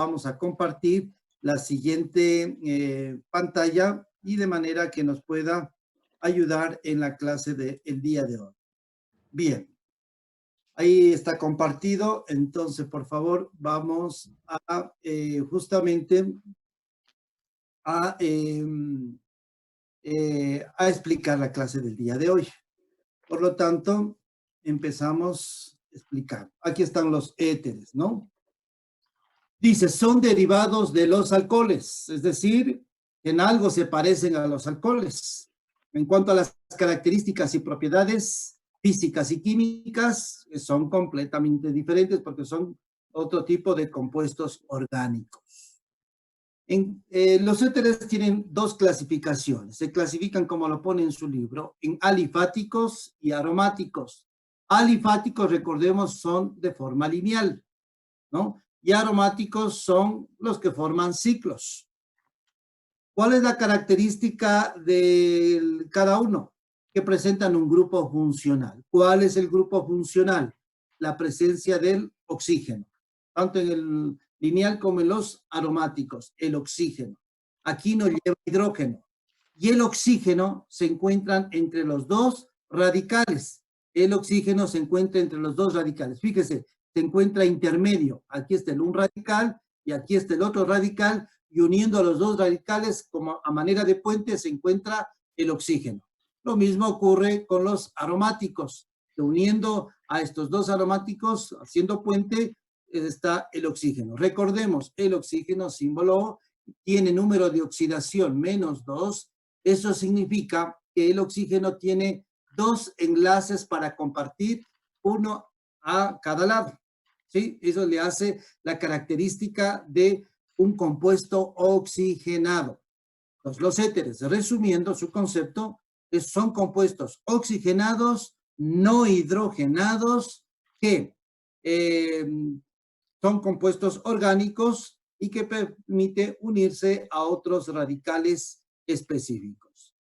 vamos a compartir la siguiente pantalla y de manera que nos pueda ayudar en la clase del día de hoy. Bien, ahí está compartido, entonces por favor vamos a justamente a explicar la clase del día de hoy. Por lo tanto, empezamos a explicar. Aquí están los éteres, ¿no? Dice, son derivados de los alcoholes, es decir, en algo se parecen a los alcoholes. En cuanto a las características y propiedades físicas y químicas, son completamente diferentes porque son otro tipo de compuestos orgánicos. Los éteres tienen dos clasificaciones. Se clasifican, como lo pone en su libro, en alifáticos y aromáticos. Alifáticos, recordemos, son de forma lineal, ¿no? Y aromáticos son los que forman ciclos. ¿Cuál es la característica de cada uno? Que presentan un grupo funcional. ¿Cuál es el grupo funcional? La presencia del oxígeno, tanto en el lineal como en los aromáticos, el oxígeno. Aquí no lleva hidrógeno. Y el oxígeno se encuentran entre los dos radicales. El oxígeno se encuentra entre los dos radicales. Fíjese, se encuentra intermedio. Aquí está el un radical y aquí está el otro radical, y uniendo a los dos radicales como a manera de puente se encuentra el oxígeno. Lo mismo ocurre con los aromáticos, que uniendo a estos dos aromáticos, haciendo puente, está el oxígeno. Recordemos, el oxígeno, símbolo O, tiene número de oxidación -2. Eso significa que el oxígeno tiene dos enlaces para compartir, uno a cada lado. ¿Sí? Eso le hace la característica de un compuesto oxigenado. Entonces, los éteres, resumiendo su concepto, son compuestos oxigenados, no hidrogenados, que son compuestos orgánicos y que permite unirse a otros radicales específicos.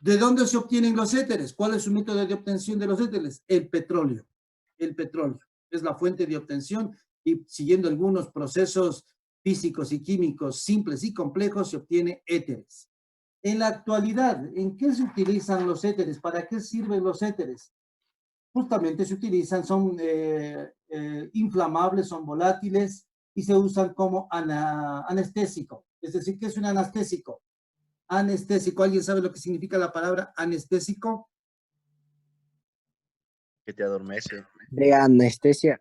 ¿De dónde se obtienen los éteres? ¿Cuál es su método de obtención de los éteres? El petróleo. El petróleo es la fuente de obtención y siguiendo algunos procesos físicos y químicos simples y complejos se obtiene éteres. En la actualidad, ¿en qué se utilizan los éteres? ¿Para qué sirven los éteres? Justamente se utilizan, son inflamables, son volátiles y se usan como anestésico. Es decir, ¿qué es un anestésico? Anestésico, ¿alguien sabe lo que significa la palabra anestésico? Que te adormece. De anestesia.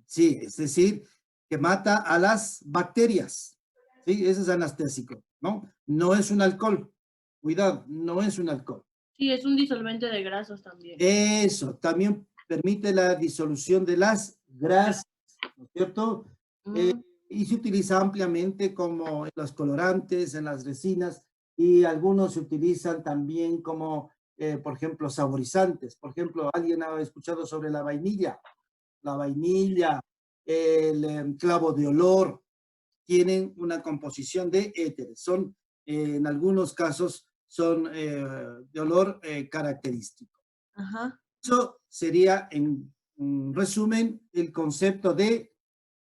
Sí, es decir, que mata a las bacterias. Sí, ese es anestésico, ¿no? No es un alcohol. Cuidado, no es un alcohol. Sí, es un disolvente de grasas también. Eso, también permite la disolución de las grasas, ¿no es cierto? Y se utiliza ampliamente como en los colorantes, en las resinas, y algunos se utilizan también como, por ejemplo, saborizantes. Por ejemplo, ¿alguien ha escuchado sobre la vainilla? La vainilla, el clavo de olor, tienen una composición de éteres. Son, en algunos casos, son de olor característico. Ajá. Eso sería, en resumen, el concepto de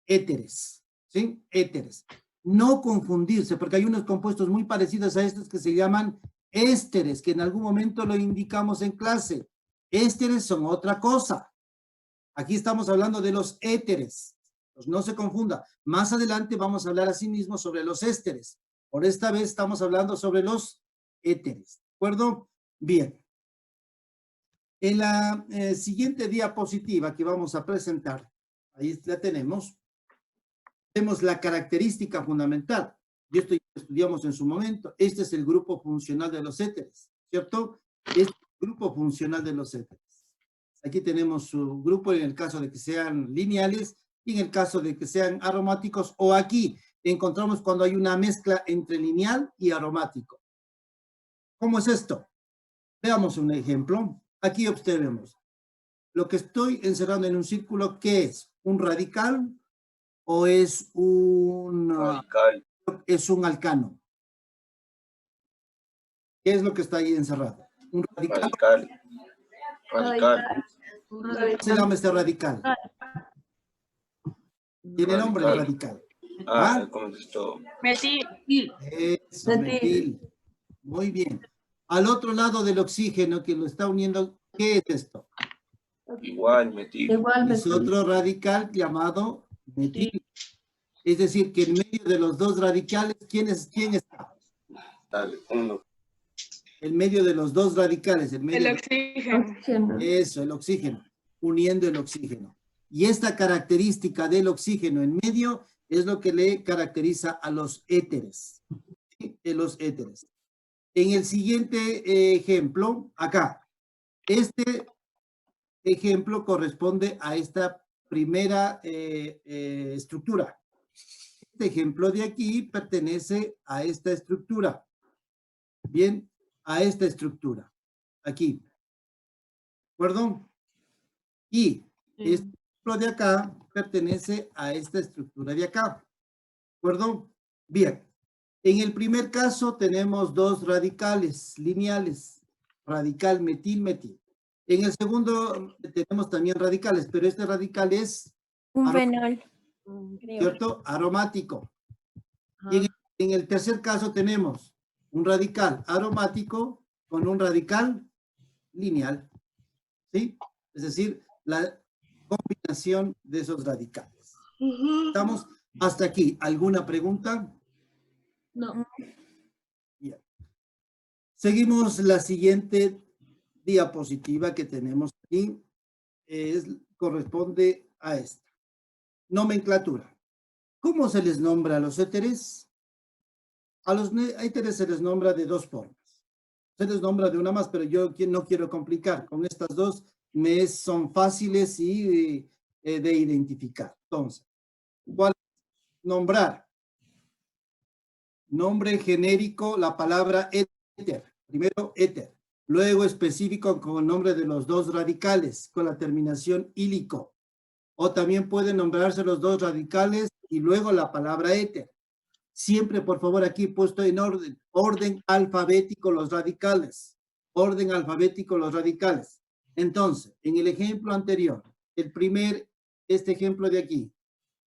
éteres, ¿sí? Éteres. No confundirse, porque hay unos compuestos muy parecidos a estos que se llaman ésteres, que en algún momento lo indicamos en clase. Ésteres son otra cosa. Aquí estamos hablando de los éteres. Pues no se confunda. Más adelante vamos a hablar asimismo sobre los ésteres. Por esta vez estamos hablando sobre los éteres. ¿De acuerdo? Bien. En la siguiente diapositiva que vamos a presentar, ahí la tenemos, vemos la característica fundamental. Y esto ya lo estudiamos en su momento. Este es el grupo funcional de los éteres, ¿cierto? Este es el grupo funcional de los éteres. Aquí tenemos su grupo en el caso de que sean lineales y en el caso de que sean aromáticos, o aquí encontramos cuando hay una mezcla entre lineal y aromático. ¿Cómo es esto? Veamos un ejemplo. Aquí observemos. Lo que estoy encerrando en un círculo, ¿qué es? ¿Un radical o es un Radical. Es un alcano? ¿Qué es lo que está ahí encerrado? ¿Un radical? Radical. Radical. ¿Cómo se llama este radical? Tiene nombre el radical. ¿Ah? ¿Cómo es esto? Metil. Eso, Metil. metil. Muy bien. Al otro lado del oxígeno que lo está uniendo, ¿qué es esto? Igual, metil. Igual Es metil. otro radical llamado metil. Es decir, que en medio de los dos radicales, ¿quién está? Dale, uno. En medio de los dos radicales, en medio El oxígeno. Oxígeno. eso, el oxígeno, uniendo el oxígeno. Y esta característica del oxígeno en medio es lo que le caracteriza a los éteres. ¿Sí? Los éteres. En el siguiente ejemplo, acá, este ejemplo corresponde a esta primera estructura. Este ejemplo de aquí pertenece a esta estructura. Bien, a esta estructura. Aquí. ¿De acuerdo? Y este ejemplo de acá pertenece a esta estructura de acá. ¿De acuerdo? Bien. En el primer caso tenemos dos radicales lineales. Radical metil, metil. En el segundo tenemos también radicales, pero este radical es Un fenol. ¿cierto? Aromático. Y en el tercer caso tenemos un radical aromático con un radical lineal. ¿Sí? Es decir, la combinación de esos radicales. ¿Estamos hasta aquí? ¿Alguna pregunta? No. Bien. Seguimos la siguiente diapositiva que tenemos aquí. Corresponde a esta. Nomenclatura. ¿Cómo se les nombra a los éteres? A los éteres se les nombra de dos formas. Se les nombra de una más, pero yo no quiero complicar. Con estas dos son fáciles y de identificar. Entonces, ¿cuál es? Nombrar. Nombre genérico, la palabra éter. Primero, éter. Luego específico con el nombre de los dos radicales, con la terminación ílico. O también pueden nombrarse los dos radicales y luego la palabra éter. Siempre, por favor, aquí puesto en orden alfabético los radicales. Orden alfabético los radicales. Entonces, en el ejemplo anterior, este ejemplo de aquí,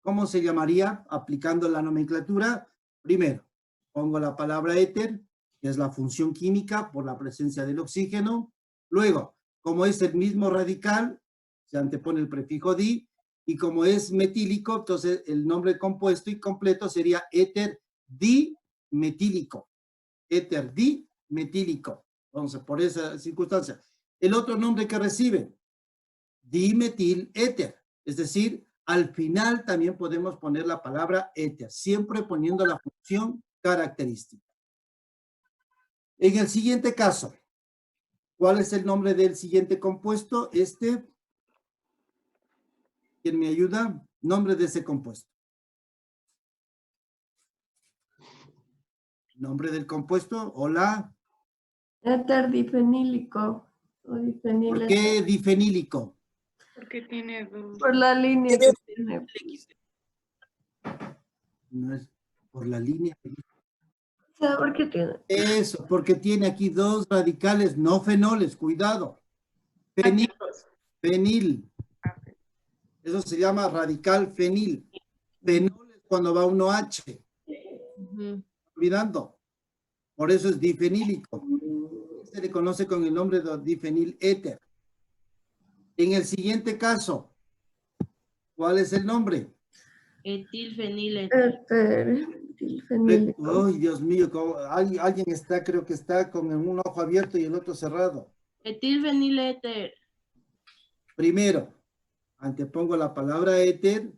¿cómo se llamaría? Aplicando la nomenclatura. Primero, pongo la palabra éter, que es la función química por la presencia del oxígeno. Luego, como es el mismo radical, se antepone el prefijo di, y como es metílico, entonces el nombre compuesto y completo sería éter dimetílico. Éter dimetílico. Entonces, por esa circunstancia. El otro nombre que recibe, dimetil éter. Es decir, al final también podemos poner la palabra éter, siempre poniendo la función característica. En el siguiente caso, ¿cuál es el nombre del siguiente compuesto? ¿Quién me ayuda? Nombre de ese compuesto. Nombre del compuesto, hola. Éter difenílico. O ¿Por qué difenílico? Porque tiene dos. Por la línea que tiene. No es por la línea. O sea, porque tiene. Eso, porque tiene aquí dos radicales, no fenoles, cuidado. Fenil, fenil. Eso se llama radical fenil. Fenol es cuando va uno H. Olvidando. Por eso es difenílico. Se le conoce con el nombre de difenil éter. En el siguiente caso, ¿cuál es el nombre? Etilfeniléter. Éter difenílico. Ay, Dios mío, alguien está, creo que está con un ojo abierto y el otro cerrado. Etilfeniléter. Primero, antepongo la palabra éter,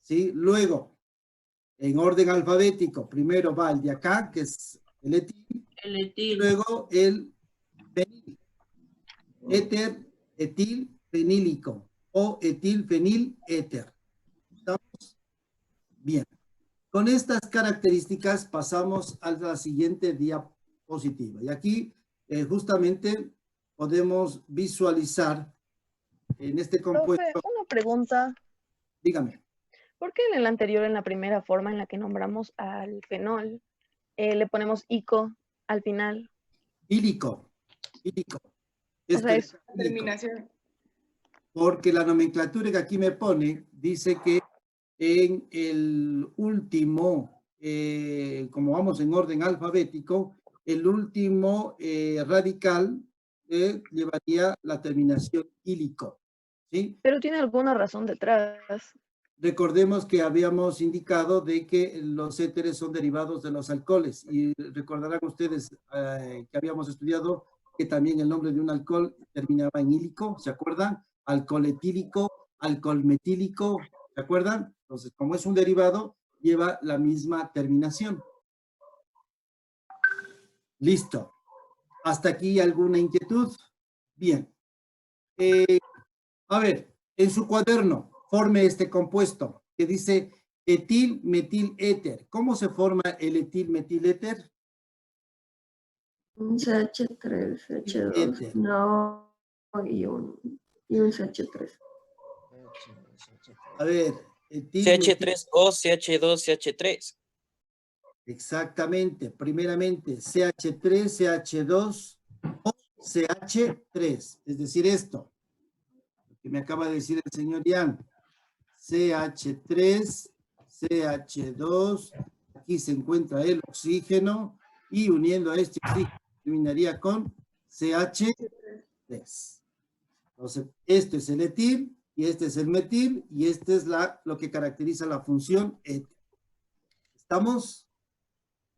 ¿sí? Luego, en orden alfabético, primero va el de acá, que es el etil, El y etil. luego el fenil. Éter, etil, fenílico, o etil, fenil, éter. ¿Estamos? Bien. Con estas características pasamos a la siguiente diapositiva. Y aquí justamente podemos visualizar en este compuesto. Profe, una pregunta. Dígame. ¿Por qué en el anterior, en la primera forma en la que nombramos al fenol, le ponemos ico al final? Ílico. Ílico. O sea, es Terminación. Porque la nomenclatura que aquí me pone dice que en el último, como vamos en orden alfabético, el último radical llevaría la terminación ílico, ¿sí? Pero tiene alguna razón detrás. Recordemos que habíamos indicado de que los éteres son derivados de los alcoholes y recordarán ustedes que habíamos estudiado que también el nombre de un alcohol terminaba en ílico, ¿se acuerdan? Alcohol etílico, alcohol metílico, ¿se acuerdan? Entonces, como es un derivado, lleva la misma terminación. Listo. ¿Hasta aquí alguna inquietud? Bien. A ver, en su cuaderno, forme este compuesto que dice etil metil éter. ¿Cómo se forma el etil metil éter? Un CH3, CH2, Éter. no, y un CH3. A ver, etil metil. CH3O, CH2, CH3. Exactamente. Primeramente, CH3, CH2 o CH3. Es decir, esto, lo que me acaba de decir el señor Ian. CH3, CH2, aquí se encuentra el oxígeno y uniendo a este oxígeno terminaría con CH3. Entonces, este es el etil y este es el metil y este es lo que caracteriza la función éter. ¿Estamos?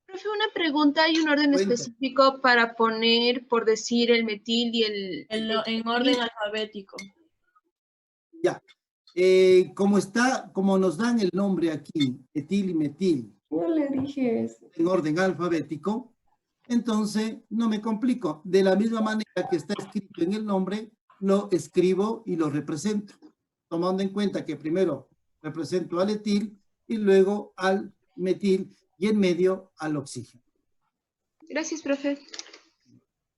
Profe, una pregunta, ¿hay un orden Cuenta. específico para poner, por decir, el metil y el... En orden alfabético. Ya. Como nos dan el nombre aquí, etil y metil, Yo le dije eso. en orden alfabético, entonces no me complico. De la misma manera que está escrito en el nombre, lo escribo y lo represento, tomando en cuenta que primero represento al etil y luego al metil y en medio al oxígeno. Gracias, profe.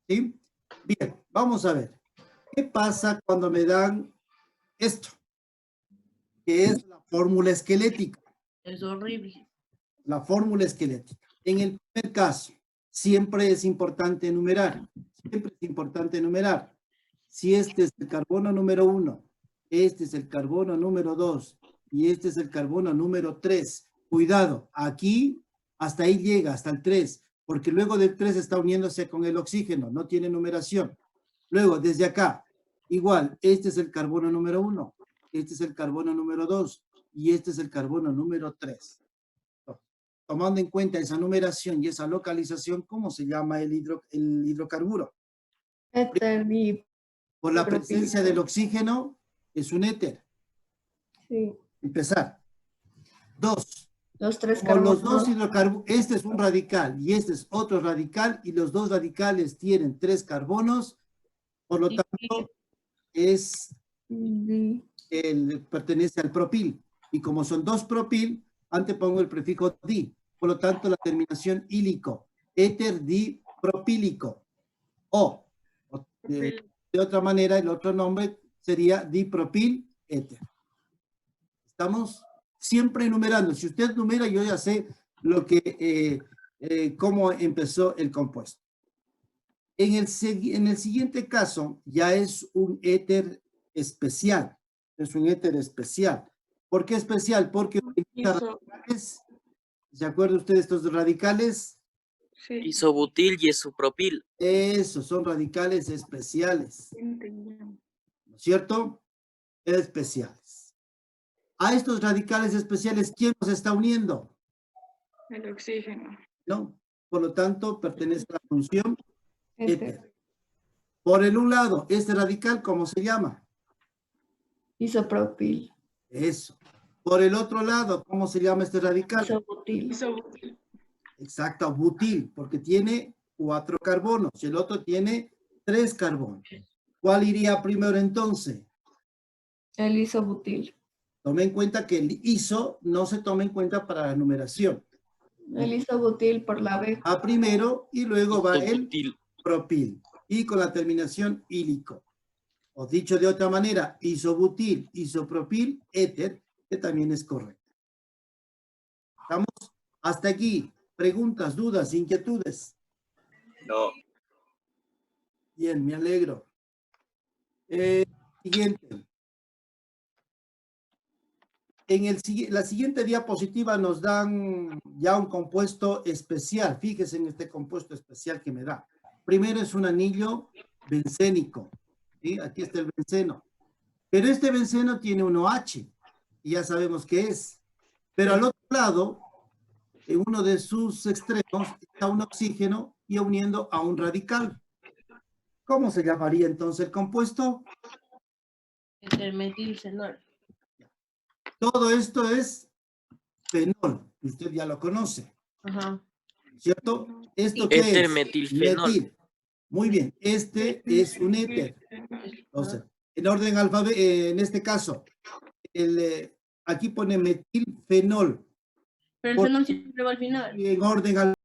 ¿Sí? Bien, vamos a ver. ¿Qué pasa cuando me dan esto? Que es la fórmula esquelética. Es horrible. La fórmula esquelética. En el primer caso, siempre es importante enumerar. Siempre es importante enumerar. Si este es el carbono número 1, este es el carbono número 2 y este es el carbono número 3. Cuidado, aquí hasta ahí llega, hasta el 3, porque luego del 3 está uniéndose con el oxígeno, no tiene numeración. Luego, desde acá, igual, este es el carbono número 1, este es el carbono número 2 y este es el carbono número 3. Tomando en cuenta esa numeración y esa localización, ¿cómo se llama el hidrocarburo? Éter y Por la propil. presencia del oxígeno, es un éter. Sí. Empezar. 2. Los tres Como los carbonos. dos hidrocarburos, este es un radical y este es otro radical y los dos radicales tienen 3 carbonos, por lo tanto, pertenece al propil. Y como son 2 propil, antepongo el prefijo di. Por lo tanto, la terminación ílico, éter dipropílico. O de otra manera, el otro nombre sería dipropil éter. ¿Estamos? Siempre enumerando. Si usted numera, yo ya sé lo que, cómo empezó el compuesto. En el siguiente caso, ya es un éter especial. Es un éter especial. ¿Por qué especial? Porque radicales, ¿se acuerdan ustedes estos radicales? Sí. Isobutil y isopropil. Esos son radicales especiales. ¿No es cierto? Especiales. A estos radicales especiales, ¿quién los está uniendo? El oxígeno. ¿No? Por lo tanto, pertenece a la función Éter. éter. Por el un lado, este radical, ¿cómo se llama? Isopropil. Eso. Por el otro lado, ¿cómo se llama este radical? Isobutil. Exacto, butil, porque tiene 4 carbonos y el otro tiene 3 carbonos. ¿Cuál iría primero entonces? El isobutil. Tome en cuenta que el iso no se toma en cuenta para la numeración. El isobutil por la B. Va primero y luego va el Isobutil. propil. Y con la terminación ílico. O dicho de otra manera, isobutil, isopropil, éter, que también es correcto. ¿Estamos? Hasta aquí. Preguntas, dudas, inquietudes. No. Bien, me alegro. Siguiente. la siguiente diapositiva nos dan ya un compuesto especial. Fíjese en este compuesto especial que me da. Primero es un anillo bencénico. ¿Sí? Aquí está el benceno. Pero este benceno tiene un OH. Y ya sabemos qué es. Pero al otro lado, en uno de sus extremos, está un oxígeno y uniendo a un radical. ¿Cómo se llamaría entonces el compuesto? Etermetilfenol. Todo esto es fenol, que usted ya lo conoce, Ajá. ¿cierto? ¿Esto qué es? Etermetilfenol. Metil. Muy bien, este es un éter. Entonces, en orden alfabético, en este caso, aquí pone metilfenol. Pero el Por- fenol siempre va al final. En orden